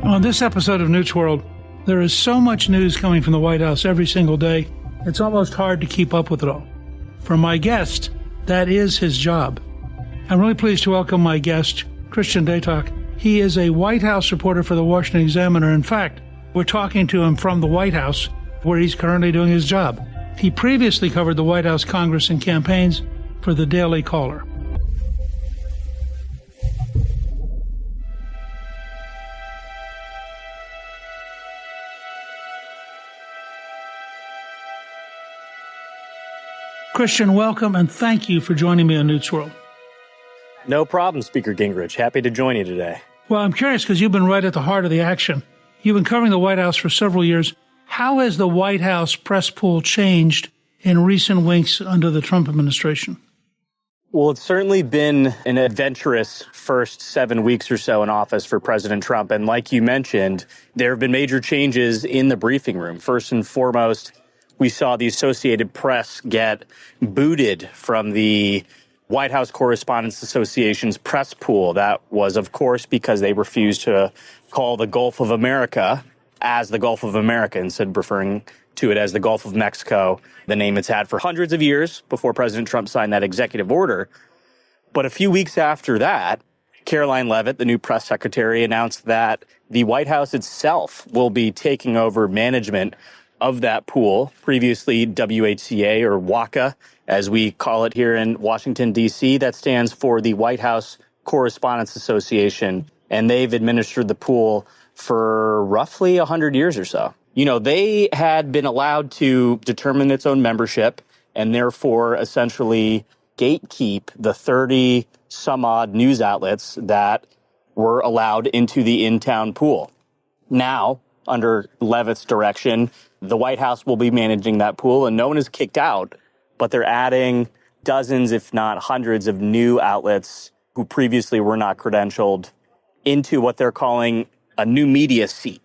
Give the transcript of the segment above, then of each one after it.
On this episode of Newt's World, there is so much news coming from the White House every single day, it's almost hard to keep up with it all. For my guest, that is his job. I'm really pleased to welcome my guest, Christian Datoc. He is a White House reporter for the Washington Examiner. In fact, we're talking to him from the White House, where he's currently doing his job. He previously covered the White House, Congress, and campaigns for the Daily Caller. Christian, welcome, and thank you for joining me on Newt's World. No problem, Speaker Gingrich. Happy to join you today. Well, I'm curious because you've been right at the heart of the action. You've been covering the White House for several years. How has the White House press pool changed in recent weeks under the Trump administration? Well, it's certainly been an adventurous first 7 weeks or so in office for President Trump. And like you mentioned, there have been major changes in the briefing room. First and foremost, we saw the Associated Press get booted from the White House Correspondents Association's press pool. That was, of course, because they refused to call the Gulf of America as the Gulf of America, instead referring to it as the Gulf of Mexico, the name it's had for hundreds of years before President Trump signed that executive order. But a few weeks after that, Caroline Leavitt, the new press secretary, announced that the White House itself will be taking over management of that pool, previously WHCA or WHCA, as we call it here in Washington, D.C. That stands for the White House Correspondents Association, and they've administered the pool for roughly 100 years or so. You know, they had been allowed to determine its own membership and therefore essentially gatekeep the 30 some odd news outlets that were allowed into the in-town pool. Now, under Leavitt's direction, the White House will be managing that pool, and no one is kicked out, but they're adding dozens, if not hundreds, of new outlets who previously were not credentialed into what they're calling a new media seat.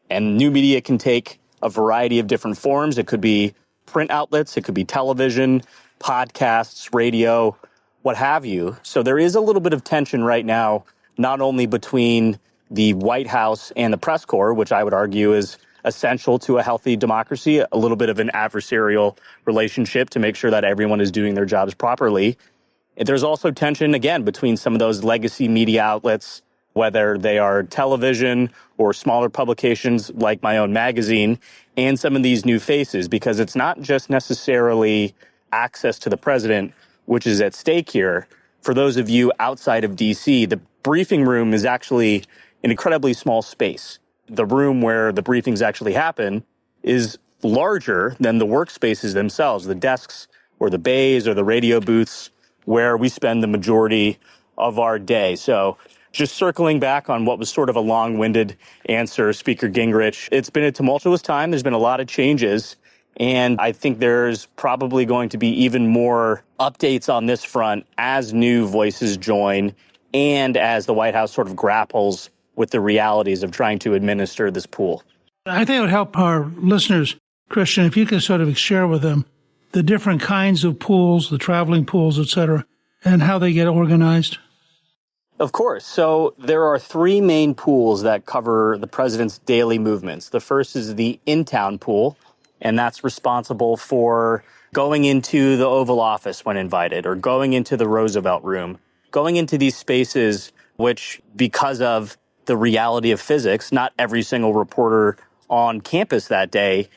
And new media can take a variety of different forms. It could be print outlets, it could be television, podcasts, radio, what have you. So there is a little bit of tension right now, not only between the White House and the press corps, which I would argue is essential to a healthy democracy, a little bit of an adversarial relationship to make sure that everyone is doing their jobs properly. There's also tension, again, between some of those legacy media outlets, whether they are television or smaller publications like my own magazine, and some of these new faces, because it's not just necessarily access to the president, which is at stake here. For those of you outside of D.C., the briefing room is actually an incredibly small space. The room where the briefings actually happen is larger than the workspaces themselves, the desks or the bays or the radio booths where we spend the majority of our day. So just circling back on what was sort of a long-winded answer, Speaker Gingrich, it's been a tumultuous time. There's been a lot of changes, and I think there's probably going to be even more updates on this front as new voices join and as the White House sort of grapples with the realities of trying to administer this pool. I think it would help our listeners, Christian, if you could sort of share with them the different kinds of pools, the traveling pools, et cetera, and how they get organized. Of course. So there are three main pools that cover the president's daily movements. The first is the in-town pool, and that's responsible for going into the Oval Office when invited or going into the Roosevelt Room, going into these spaces which, because of the reality of physics, not every single reporter on campus that day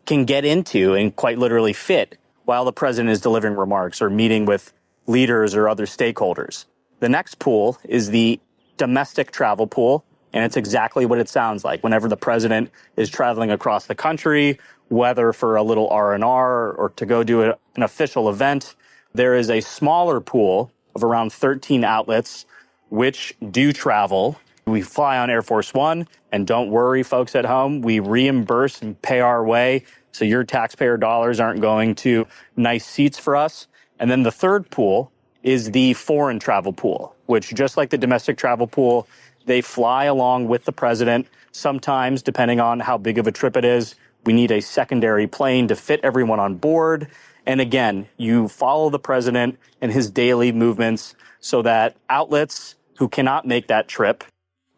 can get into and quite literally fit while the president is delivering remarks or meeting with leaders or other stakeholders. The next pool is the domestic travel pool, and it's exactly what it sounds like. Whenever the president is traveling across the country, whether for a little R&R or to go do an official event, there is a smaller pool of around 13 outlets which do travel. We fly on Air Force One, and don't worry, folks at home, we reimburse and pay our way, so your taxpayer dollars aren't going to nice seats for us. And then the third pool is the foreign travel pool, which, just like the domestic travel pool, they fly along with the president. Sometimes, depending on how big of a trip it is, we need a secondary plane to fit everyone on board. And again, you follow the president and his daily movements so that outlets who cannot make that trip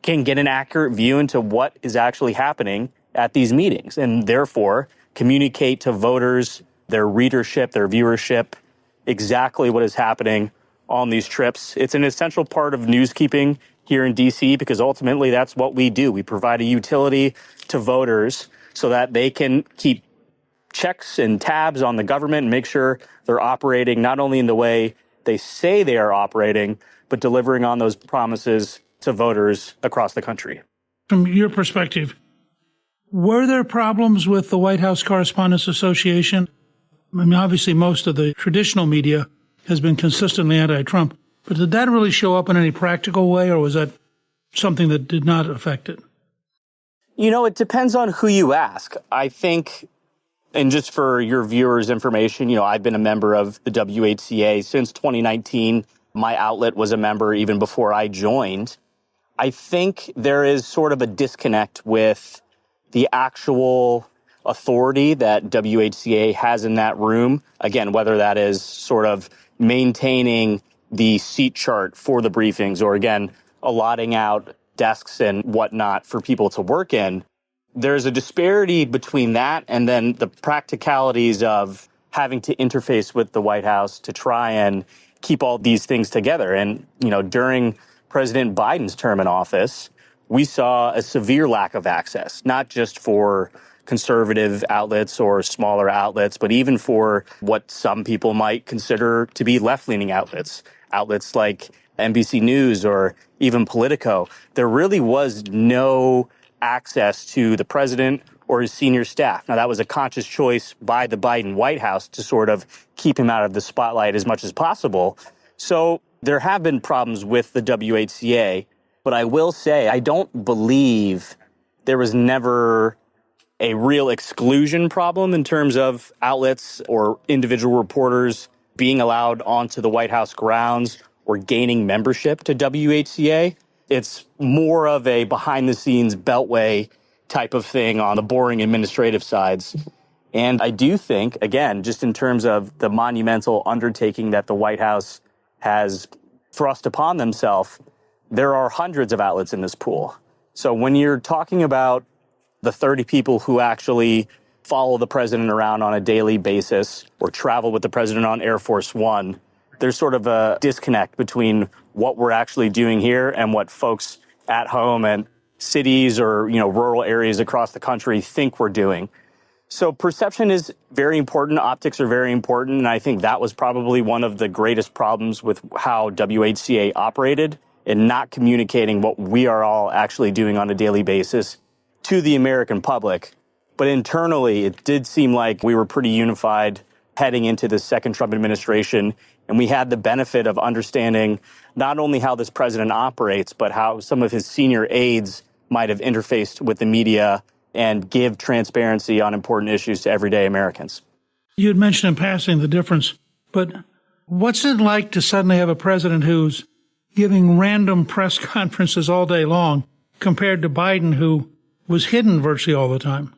can get an accurate view into what is actually happening at these meetings and therefore communicate to voters, their readership, their viewership, exactly what is happening on these trips. It's an essential part of newskeeping here in D.C. because ultimately that's what we do. We provide a utility to voters so that they can keep checks and tabs on the government and make sure they're operating not only in the way they say they are operating, but delivering on those promises to voters across the country. From your perspective, were there problems with the White House Correspondents Association? I mean, obviously, most of the traditional media has been consistently anti-Trump, but did that really show up in any practical way, or was that something that did not affect it? You know, it depends on who you ask. I think, and just for your viewers' information, I've been a member of the WHCA since 2019. My outlet was a member even before I joined. I think there is sort of a disconnect with the actual authority that WHCA has in that room. Again, whether that is sort of maintaining the seat chart for the briefings or, again, allotting out desks and whatnot for people to work in. There's a disparity between that and then the practicalities of having to interface with the White House to try and keep all these things together. And, during President Biden's term in office, we saw a severe lack of access, not just for conservative outlets or smaller outlets, but even for what some people might consider to be left-leaning outlets like NBC News or even Politico. There really was no access to the president or his senior staff. Now, that was a conscious choice by the Biden White House to sort of keep him out of the spotlight as much as possible. So there have been problems with the WHCA, but I will say I don't believe there was never a real exclusion problem in terms of outlets or individual reporters being allowed onto the White House grounds or gaining membership to WHCA. It's more of a behind-the-scenes beltway type of thing on the boring administrative sides. And I do think, again, just in terms of the monumental undertaking that the White House has thrust upon themselves, there are hundreds of outlets in this pool. So when you're talking about the 30 people who actually follow the president around on a daily basis or travel with the president on Air Force One, there's sort of a disconnect between what we're actually doing here and what folks at home and cities or, rural areas across the country think we're doing. So perception is very important. Optics are very important. And I think that was probably one of the greatest problems with how WHCA operated in not communicating what we are all actually doing on a daily basis to the American public. But internally, it did seem like we were pretty unified heading into the second Trump administration. And we had the benefit of understanding not only how this president operates, but how some of his senior aides might have interfaced with the media and give transparency on important issues to everyday Americans. You had mentioned in passing the difference, but what's it like to suddenly have a president who's giving random press conferences all day long compared to Biden, who was hidden virtually all the time?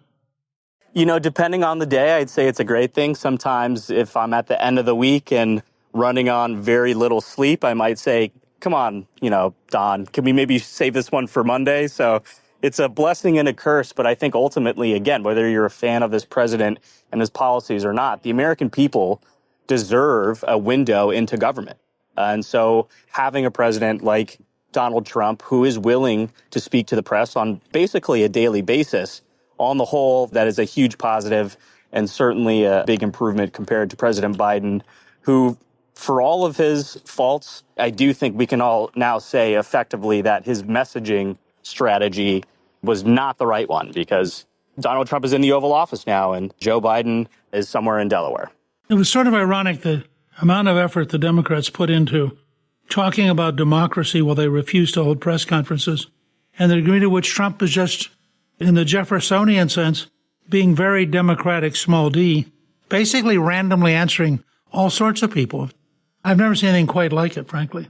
Depending on the day, I'd say it's a great thing. Sometimes if I'm at the end of the week and running on very little sleep, I might say, come on, Don, can we maybe save this one for Monday? So it's a blessing and a curse. But I think ultimately, again, whether you're a fan of this president and his policies or not, the American people deserve a window into government. And so having a president like Donald Trump, who is willing to speak to the press on basically a daily basis, on the whole, that is a huge positive and certainly a big improvement compared to President Biden, who, for all of his faults, I do think we can all now say effectively that his messaging strategy was not the right one, because Donald Trump is in the Oval Office now and Joe Biden is somewhere in Delaware. It was sort of ironic the amount of effort the Democrats put into talking about democracy while they refused to hold press conferences, and the degree to which Trump is just, in the Jeffersonian sense, being very democratic, small d, basically randomly answering all sorts of people. I've never seen anything quite like it, frankly.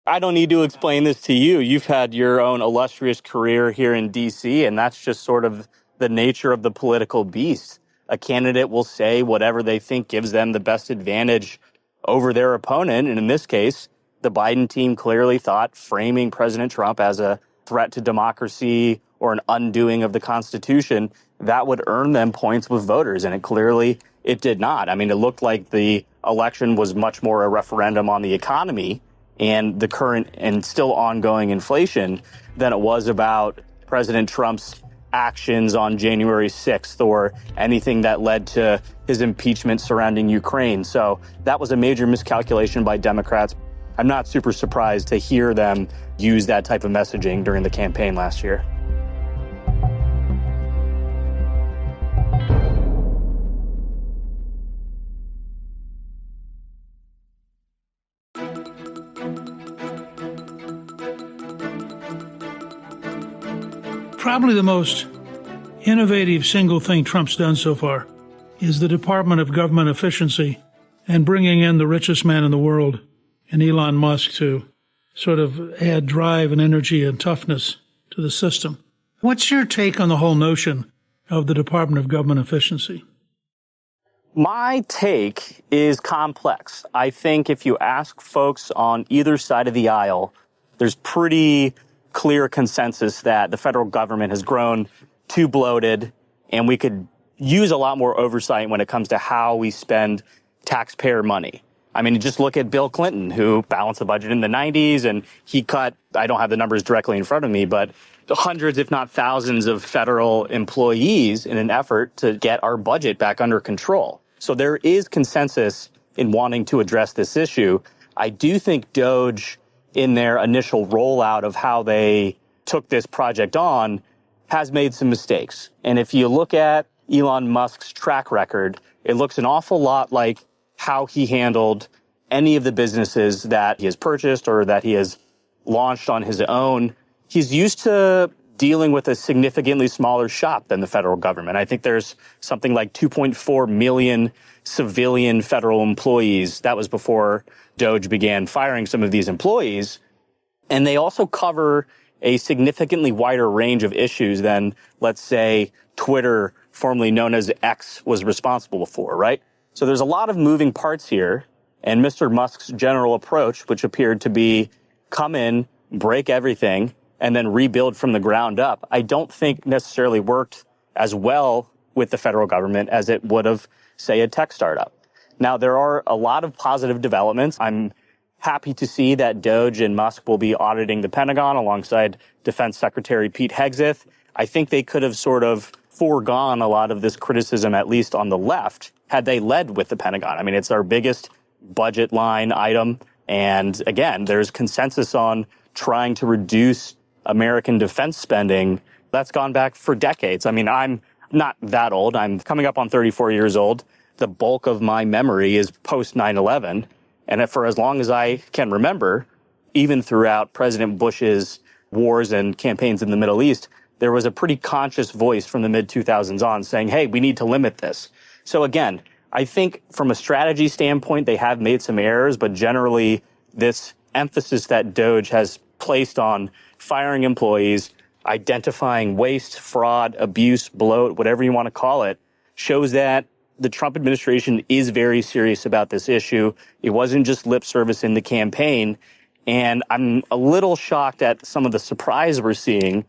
I don't need to explain this to you. You've had your own illustrious career here in D.C., and that's just sort of the nature of the political beast. A candidate will say whatever they think gives them the best advantage over their opponent. And in this case, the Biden team clearly thought framing President Trump as a threat to democracy or an undoing of the Constitution, that would earn them points with voters. And it did not. I mean, it looked like the election was much more a referendum on the economy and the current and still ongoing inflation than it was about President Trump's actions on January 6th or anything that led to his impeachment surrounding Ukraine. So that was a major miscalculation by Democrats. I'm not super surprised to hear them use that type of messaging during the campaign last year. Probably the most innovative single thing Trump's done so far is the Department of Government Efficiency and bringing in the richest man in the world, and Elon Musk, to sort of add drive and energy and toughness to the system. What's your take on the whole notion of the Department of Government Efficiency? My take is complex. I think if you ask folks on either side of the aisle, there's pretty clear consensus that the federal government has grown too bloated, and we could use a lot more oversight when it comes to how we spend taxpayer money. I mean, just look at Bill Clinton, who balanced the budget in the 90s, and he cut, I don't have the numbers directly in front of me, but hundreds, if not thousands, of federal employees in an effort to get our budget back under control. So there is consensus in wanting to address this issue. I do think DOGE, in their initial rollout of how they took this project on, has made some mistakes. And if you look at Elon Musk's track record, it looks an awful lot like how he handled any of the businesses that he has purchased or that he has launched on his own. He's used to dealing with a significantly smaller shop than the federal government. I think there's something like 2.4 million civilian federal employees. That was before DOGE began firing some of these employees. And they also cover a significantly wider range of issues than, let's say, Twitter, formerly known as X, was responsible for, right? So there's a lot of moving parts here. And Mr. Musk's general approach, which appeared to be come in, break everything, and then rebuild from the ground up, I don't think necessarily worked as well with the federal government as it would have, say, a tech startup. Now, there are a lot of positive developments. I'm happy to see that DOGE and Musk will be auditing the Pentagon alongside Defense Secretary Pete Hegseth. I think they could have sort of foregone a lot of this criticism, at least on the left, had they led with the Pentagon. I mean, it's our biggest budget line item. And again, there's consensus on trying to reduce American defense spending. That's gone back for decades. I mean, I'm not that old. I'm coming up on 34 years old. The bulk of my memory is post 9/11. And for as long as I can remember, even throughout President Bush's wars and campaigns in the Middle East, there was a pretty conscious voice from the mid-2000s on saying, hey, we need to limit this. So again, I think from a strategy standpoint, they have made some errors, but generally this emphasis that DOGE has placed on firing employees, identifying waste, fraud, abuse, bloat, whatever you want to call it, shows that the Trump administration is very serious about this issue. It wasn't just lip service in the campaign. And I'm a little shocked at some of the surprise we're seeing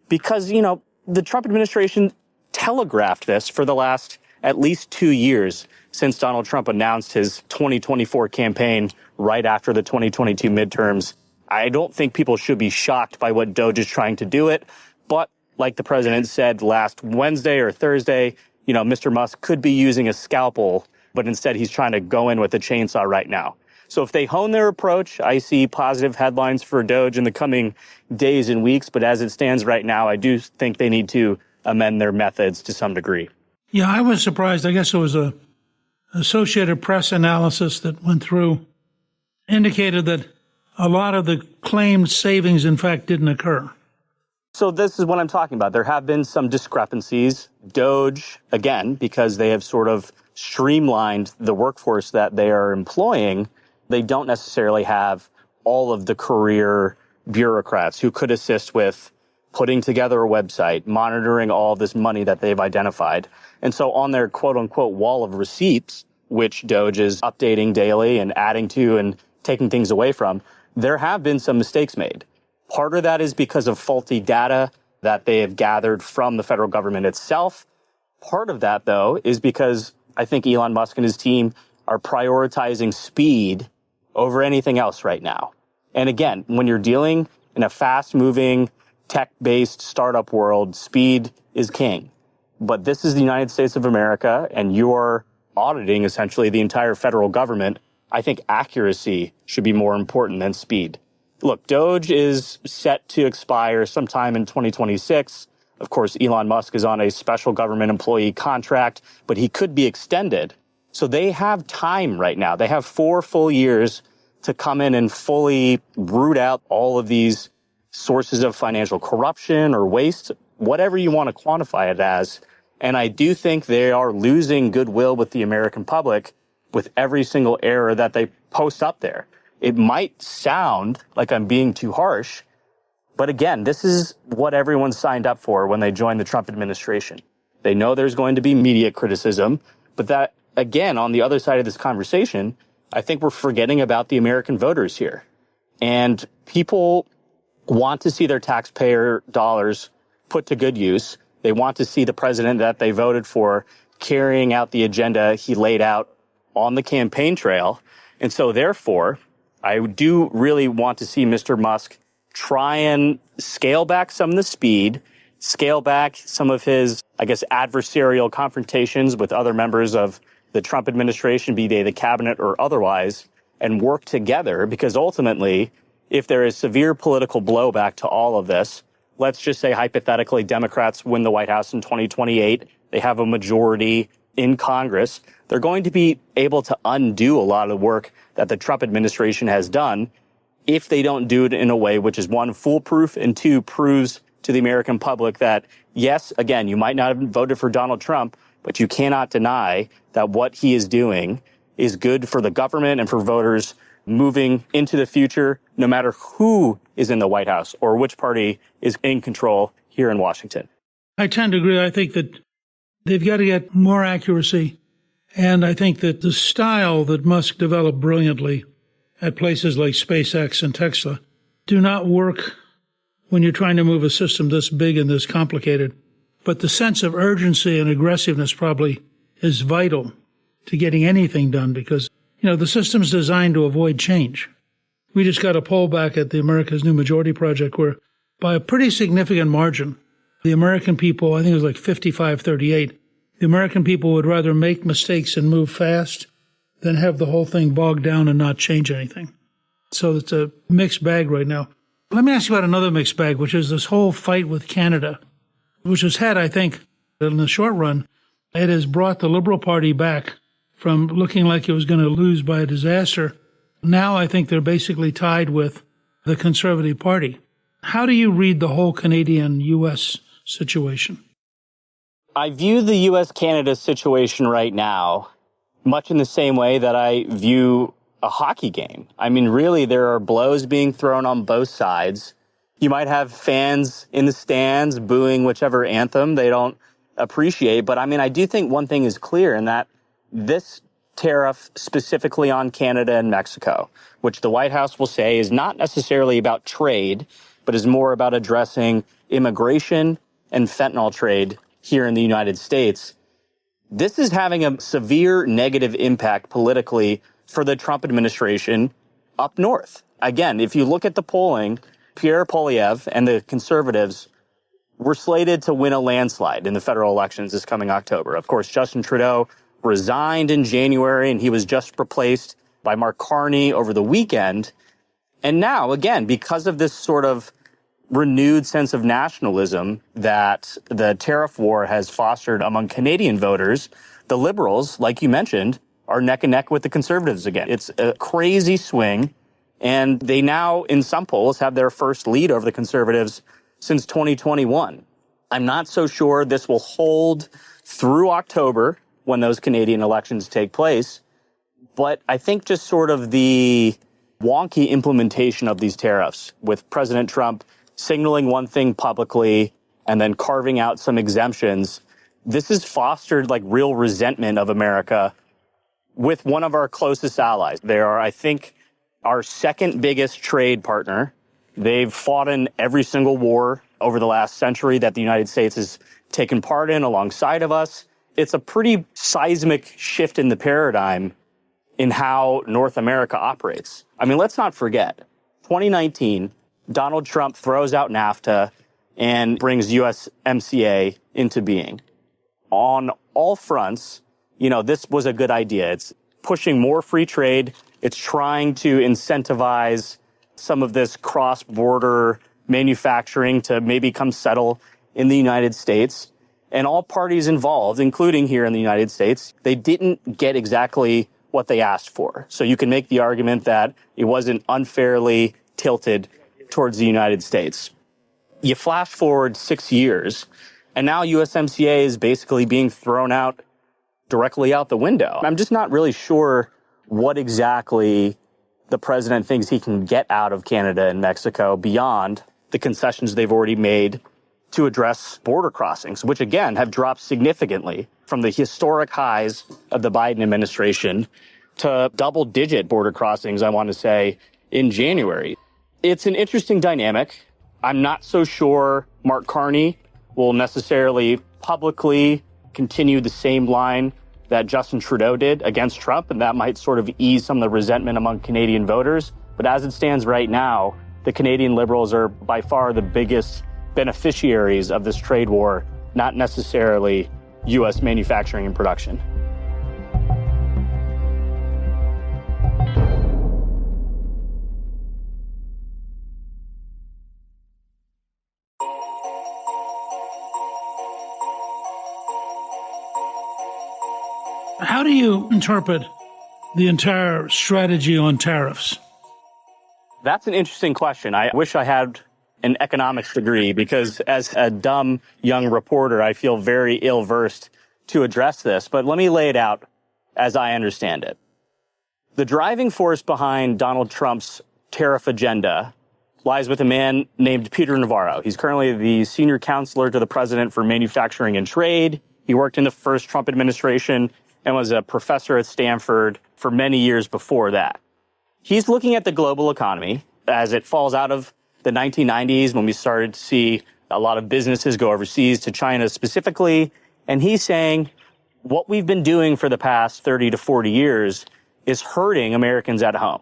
because, you know, the Trump administration telegraphed this for the last at least 2 years since Donald Trump announced his 2024 campaign right after the 2022 midterms. I don't think people should be shocked by what DOGE is trying to do it. But like the president said last Wednesday or Thursday, you know, Mr. Musk could be using a scalpel, but instead he's trying to go in with a chainsaw right now. So if they hone their approach, I see positive headlines for DOGE in the coming days and weeks. But as it stands right now, I do think they need to amend their methods to some degree. Yeah, I was surprised. I guess it was a Associated Press analysis that went through, indicated that a lot of the claimed savings, in fact, didn't occur. So this is what I'm talking about. There have been some discrepancies. DOGE, again, because they have sort of streamlined the workforce that they are employing, they don't necessarily have all of the career bureaucrats who could assist with putting together a website, monitoring all this money that they've identified. And so on their quote unquote wall of receipts, which DOGE is updating daily and adding to and taking things away from, there have been some mistakes made. Part of that is because of faulty data that they have gathered from the federal government itself. Part of that, though, is because I think Elon Musk and his team are prioritizing speed over anything else right now. And again, when you're dealing in a fast-moving, tech-based startup world, speed is king. But this is the United States of America, and you're auditing essentially the entire federal government. I think accuracy should be more important than speed. Look, DOGE is set to expire sometime in 2026. Of course, Elon Musk is on a special government employee contract, but he could be extended. So they have time right now. They have 4 full years to come in and fully root out all of these sources of financial corruption or waste, whatever you want to quantify it as. And I do think they are losing goodwill with the American public with every single error that they post up there. It might sound like I'm being too harsh, but again, this is what everyone signed up for when they joined the Trump administration. They know there's going to be media criticism, but that, again, on the other side of this conversation, I think we're forgetting about the American voters here. And people want to see their taxpayer dollars put to good use. They want to see the president that they voted for carrying out the agenda he laid out on the campaign trail. And so therefore, I do really want to see Mr. Musk try and scale back some of the speed, scale back some of his, adversarial confrontations with other members of the Trump administration, be they the cabinet or otherwise, and work together. Because ultimately, if there is severe political blowback to all of this, let's just say hypothetically Democrats win the White House in 2028, they have a majority in Congress, they're going to be able to undo a lot of the work that the Trump administration has done if they don't do it in a way which is, 1, foolproof, and 2, proves to the American public that, yes, again, you might not have voted for Donald Trump, but you cannot deny that what he is doing is good for the government and for voters moving into the future, no matter who is in the White House or which party is in control here in Washington. I tend to agree. I think that they've got to get more accuracy. And I think that the style that Musk developed brilliantly at places like SpaceX and Tesla do not work when you're trying to move a system this big and this complicated. But the sense of urgency and aggressiveness probably is vital to getting anything done because, the system's designed to avoid change. We just got a poll back at the America's New Majority Project where by a pretty significant margin, the American people, I think it was like 55-38, the American people would rather make mistakes and move fast than have the whole thing bogged down and not change anything. So it's a mixed bag right now. Let me ask you about another mixed bag, which is this whole fight with Canada, which has had, I think, in the short run, it has brought the Liberal Party back from looking like it was going to lose by a disaster. Now I think they're basically tied with the Conservative Party. How do you read the whole Canadian-U.S. situation? I view the U.S.-Canada situation right now much in the same way that I view a hockey game. I mean, really, there are blows being thrown on both sides. You might have fans in the stands booing whichever anthem they don't appreciate. But I mean, I do think one thing is clear in that this tariff specifically on Canada and Mexico, which the White House will say is not necessarily about trade, but is more about addressing immigration and fentanyl trade here in the United States. This is having a severe negative impact politically for the Trump administration up north. Again, if you look at the polling, Pierre Poilievre and the conservatives were slated to win a landslide in the federal elections this coming October. Of course, Justin Trudeau resigned in January, and he was just replaced by Mark Carney over the weekend. And now, again, because of this sort of renewed sense of nationalism that the tariff war has fostered among Canadian voters, the Liberals, like you mentioned, are neck and neck with the Conservatives again. It's a crazy swing, and they now, in some polls, have their first lead over the Conservatives since 2021. I'm not so sure this will hold through October when those Canadian elections take place, but I think just sort of the wonky implementation of these tariffs with President Trump signaling one thing publicly and then carving out some exemptions, this has fostered like real resentment of America with one of our closest allies. They are, I think, our second biggest trade partner They've fought in every single war over the last century that the United States has taken part in alongside of us. It's a pretty seismic shift in the paradigm in how North America operates. I mean, let's not forget, 2019, Donald Trump throws out NAFTA and brings USMCA into being. On all fronts, this was a good idea. It's pushing more free trade. It's trying to incentivize some of this cross-border manufacturing to maybe come settle in the United States. And all parties involved, including here in the United States, they didn't get exactly what they asked for. So you can make the argument that it wasn't unfairly tilted towards the United States. You flash forward 6 years, and now USMCA is basically being thrown out directly out the window. I'm just not really sure what exactly the president thinks he can get out of Canada and Mexico beyond the concessions they've already made to address border crossings, which again have dropped significantly from the historic highs of the Biden administration to double-digit border crossings, I want to say, in January. It's an interesting dynamic. I'm not so sure Mark Carney will necessarily publicly continue the same line that Justin Trudeau did against Trump, and that might sort of ease some of the resentment among Canadian voters. But as it stands right now, the Canadian Liberals are by far the biggest beneficiaries of this trade war, not necessarily U.S. manufacturing and production. How do you interpret the entire strategy on tariffs? That's an interesting question. I wish I had an economics degree because as a dumb young reporter, I feel very ill-versed to address this. But let me lay it out as I understand it. The driving force behind Donald Trump's tariff agenda lies with a man named Peter Navarro. He's currently the senior counselor to the president for manufacturing and trade. He worked in the first Trump administration and was a professor at Stanford for many years before that. He's looking at the global economy as it falls out of the 1990s when we started to see a lot of businesses go overseas to China specifically. And he's saying what we've been doing for the past 30 to 40 years is hurting Americans at home.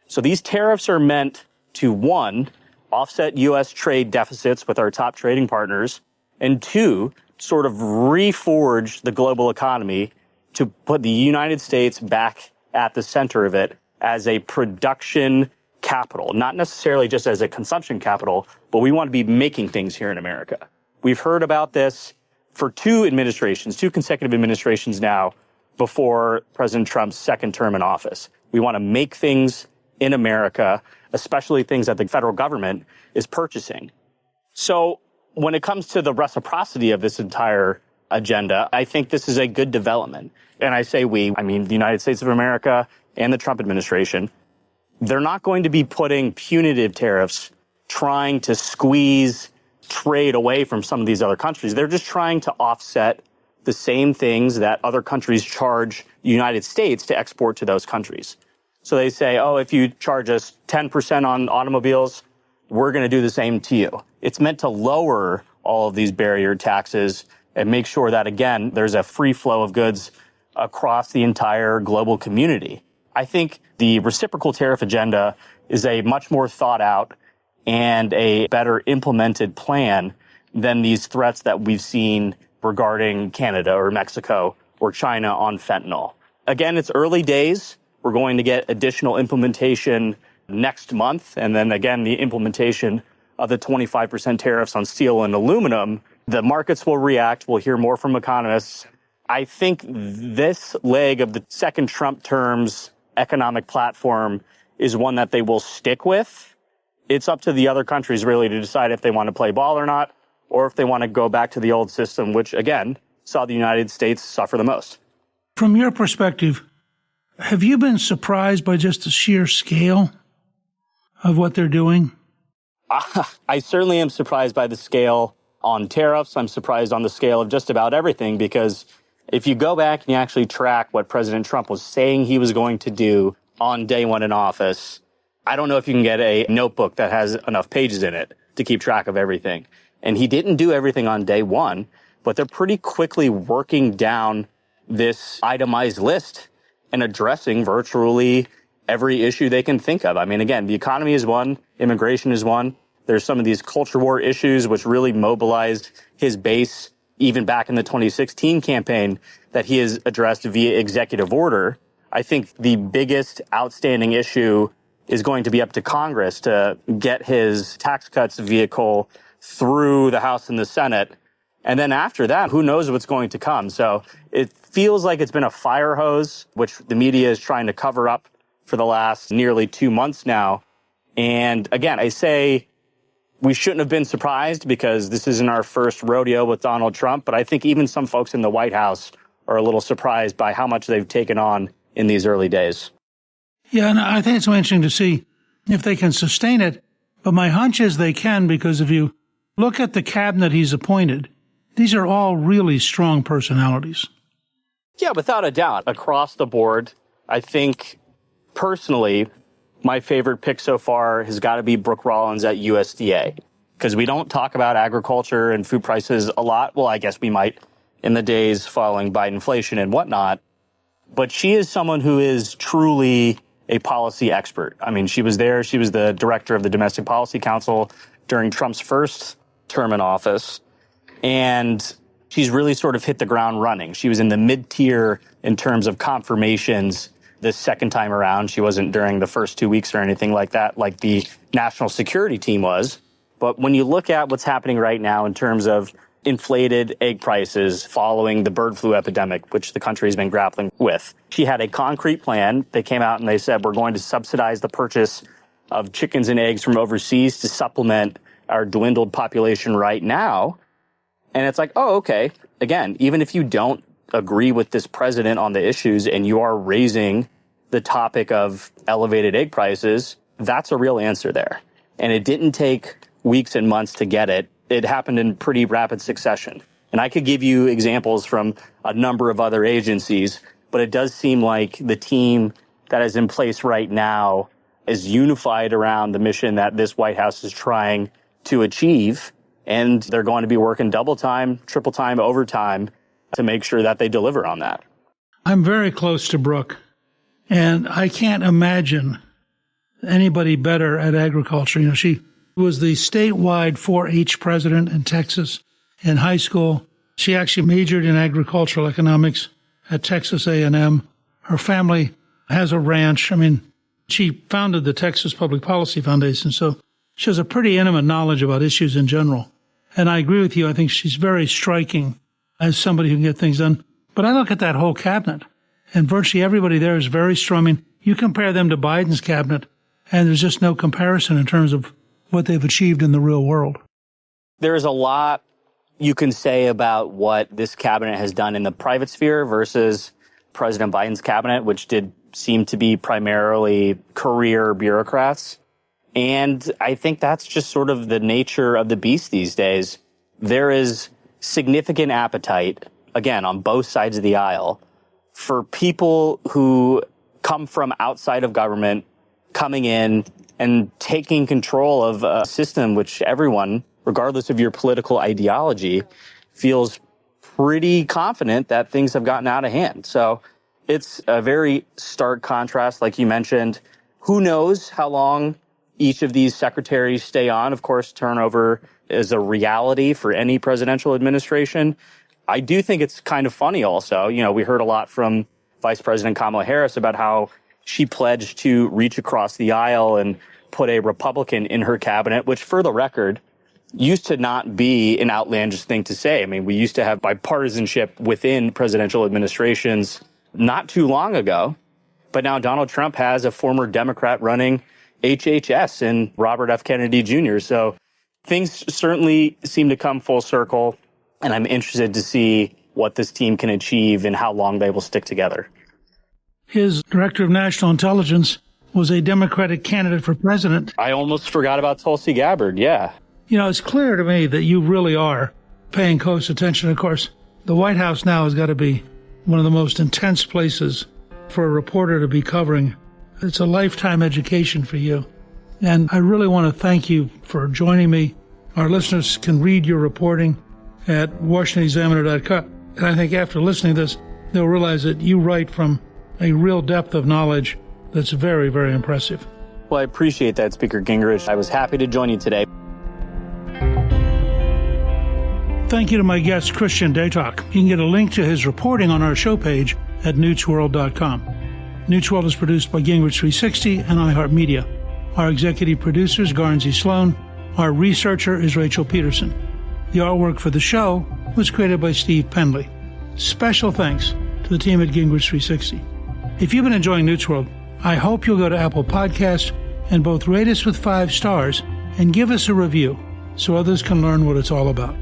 So these tariffs are meant to, one, offset U.S. trade deficits with our top trading partners, and two, sort of reforge the global economy to put the United States back at the center of it as a production capital, not necessarily just as a consumption capital, but we want to be making things here in America. We've heard about this for two consecutive administrations now before President Trump's second term in office. We want to make things in America, especially things that the federal government is purchasing. So when it comes to the reciprocity of this entire agenda, I think this is a good development. And I say I mean the United States of America and the Trump administration. They're not going to be putting punitive tariffs trying to squeeze trade away from some of these other countries. They're just trying to offset the same things that other countries charge the United States to export to those countries. So they say, if you charge us 10% on automobiles, we're going to do the same to you. It's meant to lower all of these barrier taxes and make sure that, again, there's a free flow of goods across the entire global community. I think the reciprocal tariff agenda is a much more thought out and a better implemented plan than these threats that we've seen regarding Canada or Mexico or China on fentanyl. Again, it's early days. We're going to get additional implementation next month. And then again, the implementation of the 25% tariffs on steel and aluminum. The markets will react. We'll hear more from economists. I think this leg of the second Trump term's economic platform is one that they will stick with. It's up to the other countries really to decide if they want to play ball or not, or if they want to go back to the old system, which again saw the United States suffer the most. From your perspective, have you been surprised by just the sheer scale of what they're doing? I certainly am surprised by the scale on tariffs. I'm surprised on the scale of just about everything, because if you go back and you actually track what President Trump was saying he was going to do on day one in office, I don't know if you can get a notebook that has enough pages in it to keep track of everything. And he didn't do everything on day one, but they're pretty quickly working down this itemized list and addressing virtually every issue they can think of. I mean, again, the economy is one, immigration is one. There's some of these culture war issues which really mobilized his base even back in the 2016 campaign that he has addressed via executive order. I think the biggest outstanding issue is going to be up to Congress to get his tax cuts vehicle through the House and the Senate. And then after that, who knows what's going to come. So it feels like it's been a fire hose, which the media is trying to cover up for the last nearly 2 months now. And again, I say we shouldn't have been surprised because this isn't our first rodeo with Donald Trump. But I think even some folks in the White House are a little surprised by how much they've taken on in these early days. Yeah, and I think it's so interesting to see if they can sustain it. But my hunch is they can, because if you look at the cabinet he's appointed, these are all really strong personalities. Yeah, without a doubt. Across the board, I think personally, my favorite pick so far has got to be Brooke Rollins at USDA, because we don't talk about agriculture and food prices a lot. Well, I guess we might in the days following Bidenflation and whatnot. But she is someone who is truly a policy expert. I mean, she was there. She was the director of the Domestic Policy Council during Trump's first term in office. And she's really sort of hit the ground running. She was in the mid-tier in terms of confirmations this second time around. She wasn't during the first 2 weeks or anything like that, like the national security team was. But when you look at what's happening right now in terms of inflated egg prices following the bird flu epidemic, which the country has been grappling with, she had a concrete plan. They came out and they said, we're going to subsidize the purchase of chickens and eggs from overseas to supplement our dwindled population right now. And it's like, oh, okay. Again, even if you don't agree with this president on the issues and you are raising the topic of elevated egg prices, that's a real answer there. And it didn't take weeks and months to get it. It happened in pretty rapid succession. And I could give you examples from a number of other agencies, but it does seem like the team that is in place right now is unified around the mission that this White House is trying to achieve. And they're going to be working double time, triple time, overtime to make sure that they deliver on that. I'm very close to Brooke, and I can't imagine anybody better at agriculture. You know, she was the statewide 4-H president in Texas in high school. She actually majored in agricultural economics at Texas A&M. Her family has a ranch. I mean, she founded the Texas Public Policy Foundation, so she has a pretty intimate knowledge about issues in general. And I agree with you. I think she's very striking as somebody who can get things done. But I look at that whole cabinet, and virtually everybody there is very strong. I mean, you compare them to Biden's cabinet, and there's just no comparison in terms of what they've achieved in the real world. There's a lot you can say about what this cabinet has done in the private sphere versus President Biden's cabinet, which did seem to be primarily career bureaucrats. And I think that's just sort of the nature of the beast these days. There is significant appetite, again, on both sides of the aisle, for people who come from outside of government, coming in and taking control of a system which everyone, regardless of your political ideology, feels pretty confident that things have gotten out of hand. So it's a very stark contrast, like you mentioned. Who knows how long each of these secretaries stay on? Of course, turnover is a reality for any presidential administration. I do think it's kind of funny also. You know, we heard a lot from Vice President Kamala Harris about how she pledged to reach across the aisle and put a Republican in her cabinet, which, for the record, used to not be an outlandish thing to say. I mean, we used to have bipartisanship within presidential administrations not too long ago. But now Donald Trump has a former Democrat running HHS in Robert F. Kennedy Jr. So things certainly seem to come full circle, and I'm interested to see what this team can achieve and how long they will stick together. His director of national intelligence was a Democratic candidate for president. I almost forgot about Tulsi Gabbard, yeah. You know, it's clear to me that you really are paying close attention. Of course, the White House now has got to be one of the most intense places for a reporter to be covering. It's a lifetime education for you. And I really want to thank you for joining me. Our listeners can read your reporting at WashingtonExaminer.com. And I think after listening to this, they'll realize that you write from a real depth of knowledge that's very, very impressive. Well, I appreciate that, Speaker Gingrich. I was happy to join you today. Thank you to my guest, Christian Datoc. You can get a link to his reporting on our show page at newtsworld.com. Newt's World is produced by Gingrich 360 and iHeartMedia. Our executive producer is Garnsey Sloan. Our researcher is Rachel Peterson. The artwork for the show was created by Steve Penley. Special thanks to the team at Gingrich 360. If you've been enjoying Newt's World, I hope you'll go to Apple Podcasts and both rate us with 5 stars and give us a review so others can learn what it's all about.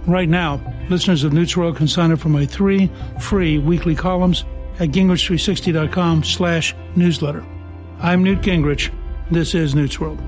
Right now, listeners of Newt's World can sign up for my 3 free weekly columns at Gingrich360.com/newsletter. I'm Newt Gingrich. This is Newt's World.